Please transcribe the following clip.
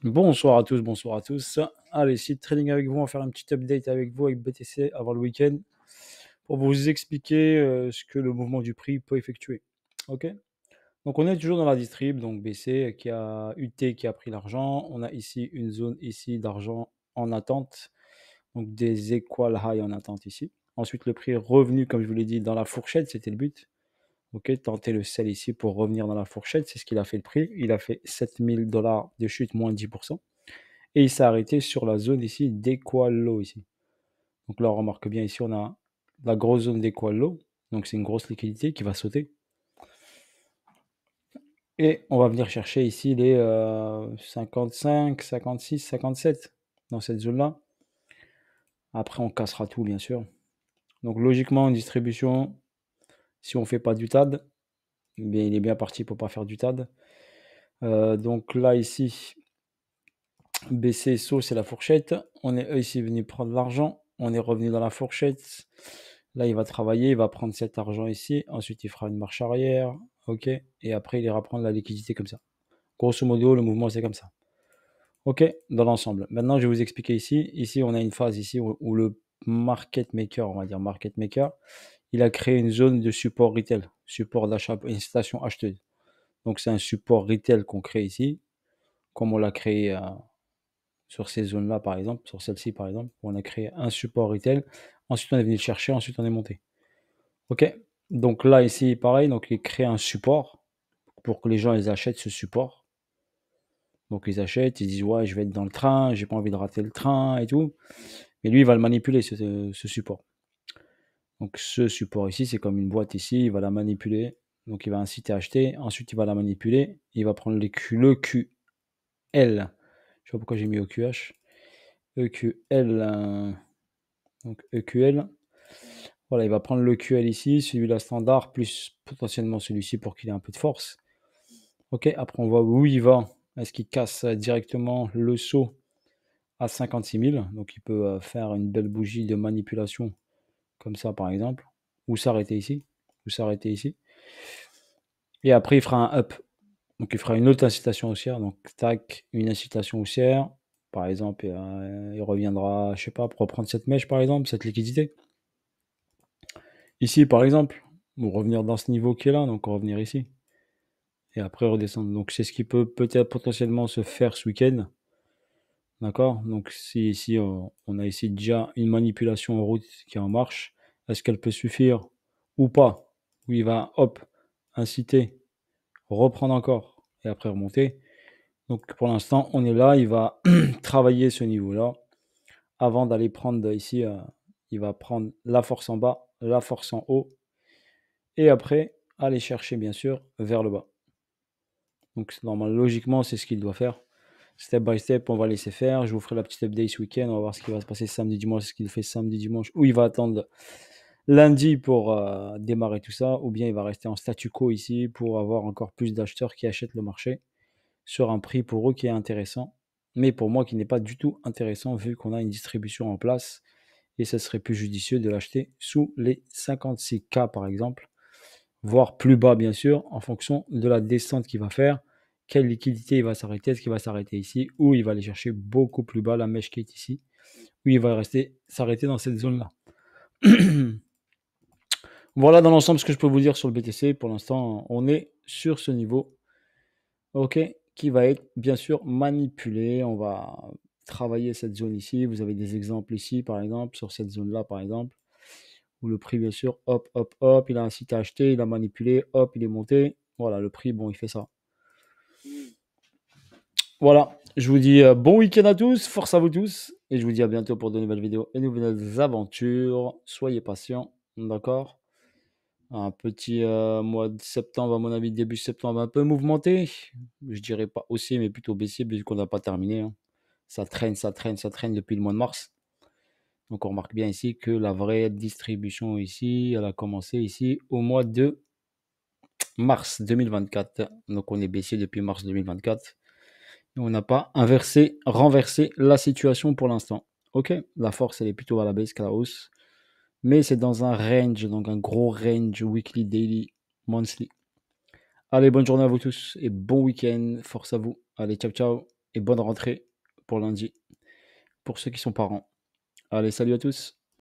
Bonsoir à tous, bonsoir à tous. Allez, site trading avec vous, on va faire un petit update avec vous avec BTC avant le week-end pour vous expliquer ce que le mouvement du prix peut effectuer. Ok. Donc on est toujours dans la distrib, donc BC qui a UT qui a pris l'argent. On a ici une zone ici d'argent en attente, donc des equal high en attente ici. Ensuite le prix est revenu, comme je vous l'ai dit, dans la fourchette, c'était le but. Ok, tenter le sell ici pour revenir dans la fourchette, c'est ce qu'il a fait le prix. Il a fait 7000 $ de chute, moins 10%. Et il s'est arrêté sur la zone ici d'Equal Low ici. Donc là, on remarque bien ici, on a la grosse zone d'Equal Low. Donc c'est une grosse liquidité qui va sauter. Et on va venir chercher ici les 55, 56, 57 dans cette zone-là. Après, on cassera tout, bien sûr. Donc logiquement, en distribution, si on ne fait pas du TAD, mais il est bien parti pour ne pas faire du TAD. Donc là, ici, BCSO, c'est la fourchette. On est ici venu prendre l'argent. On est revenu dans la fourchette. Là, il va travailler. Il va prendre cet argent ici. Ensuite, il fera une marche arrière. OK. Et après, il ira prendre la liquidité comme ça. Grosso modo, le mouvement, c'est comme ça. OK. Dans l'ensemble. Maintenant, je vais vous expliquer ici. Ici, on a une phase ici où le market maker, on va dire market maker, il a créé une zone de support retail. Support d'achat, une station acheteuse. Donc, c'est un support retail qu'on crée ici. Comme on l'a créé sur ces zones-là, par exemple, sur celle-ci, par exemple, où on a créé un support retail. Ensuite, on est venu le chercher, ensuite, on est monté. OK. Donc là, ici, pareil, donc il crée un support pour que les gens, ils achètent ce support. Donc, ils achètent, ils disent, ouais, je vais être dans le train, j'ai pas envie de rater le train et tout. Mais lui, il va le manipuler, ce support. Donc, ce support ici, c'est comme une boîte ici, il va la manipuler. Donc, il va inciter à acheter. Ensuite, il va la manipuler. Il va prendre le QL. Je sais pas pourquoi j'ai mis OQH. EQL. Donc EQL. Voilà, il va prendre le QL ici, celui-là standard, plus potentiellement celui-ci pour qu'il ait un peu de force. Ok, après on voit où il va. Est-ce qu'il casse directement le saut à 56 000? Donc il peut faire une belle bougie de manipulation comme ça par exemple. Ou s'arrêter ici. Ou s'arrêter ici. Et après il fera un up. Donc il fera une autre incitation haussière. Donc tac, une incitation haussière. Par exemple, il reviendra, je sais pas, pour reprendre cette mèche par exemple, cette liquidité. Ici, par exemple, ou revenir dans ce niveau qui est là, donc revenir ici. Et après redescendre. Donc c'est ce qui peut peut-être potentiellement se faire ce week-end. D'accord. Donc si ici, on a ici déjà une manipulation en route qui est en marche, est-ce qu'elle peut suffire ou pas? Où il va, hop, inciter, reprendre encore et après remonter. Donc pour l'instant, on est là, il va travailler ce niveau-là avant d'aller prendre ici, il va prendre la force en bas, la force en haut, et après aller chercher bien sûr vers le bas. Donc normalement, logiquement, c'est ce qu'il doit faire. Step by step, on va laisser faire. Je vous ferai la petite update ce week-end. On va voir ce qui va se passer samedi, dimanche, ce qu'il fait samedi, dimanche, ou il va attendre lundi pour démarrer tout ça, ou bien il va rester en statu quo ici pour avoir encore plus d'acheteurs qui achètent le marché sur un prix pour eux qui est intéressant, mais pour moi qui n'est pas du tout intéressant vu qu'on a une distribution en place et ce serait plus judicieux de l'acheter sous les 56K par exemple, voire plus bas bien sûr, en fonction de la descente qu'il va faire, quelle liquidité il va s'arrêter, est-ce qu'il va s'arrêter ici, ou il va aller chercher beaucoup plus bas la mèche qui est ici, ou il va rester s'arrêter dans cette zone-là. Voilà dans l'ensemble ce que je peux vous dire sur le BTC. Pour l'instant, on est sur ce niveau, ok, qui va être bien sûr manipulé. On va travailler cette zone ici. Vous avez des exemples ici, par exemple, sur cette zone-là, par exemple, où le prix, bien sûr, hop, hop, hop, il a incité à acheter, il a manipulé, hop, il est monté. Voilà, le prix, bon, il fait ça. Voilà, je vous dis bon week-end à tous, force à vous tous, et je vous dis à bientôt pour de nouvelles vidéos et de nouvelles aventures. Soyez patients, d'accord? Un petit mois de septembre, à mon avis, début septembre, un peu mouvementé. Je dirais pas haussier, mais plutôt baissier, vu qu'on n'a pas terminé, hein. Ça traîne, ça traîne, ça traîne depuis le mois de mars. Donc on remarque bien ici que la vraie distribution ici, elle a commencé ici au mois de mars 2024. Donc on est baissier depuis mars 2024. Et on n'a pas renversé la situation pour l'instant. Ok, la force elle est plutôt à la baisse qu'à la hausse. Mais c'est dans un range, donc un gros range weekly, daily, monthly. Allez, bonne journée à vous tous et bon week-end. Force à vous. Allez, ciao, ciao. et bonne rentrée pour lundi, pour ceux qui sont parents. Allez, salut à tous.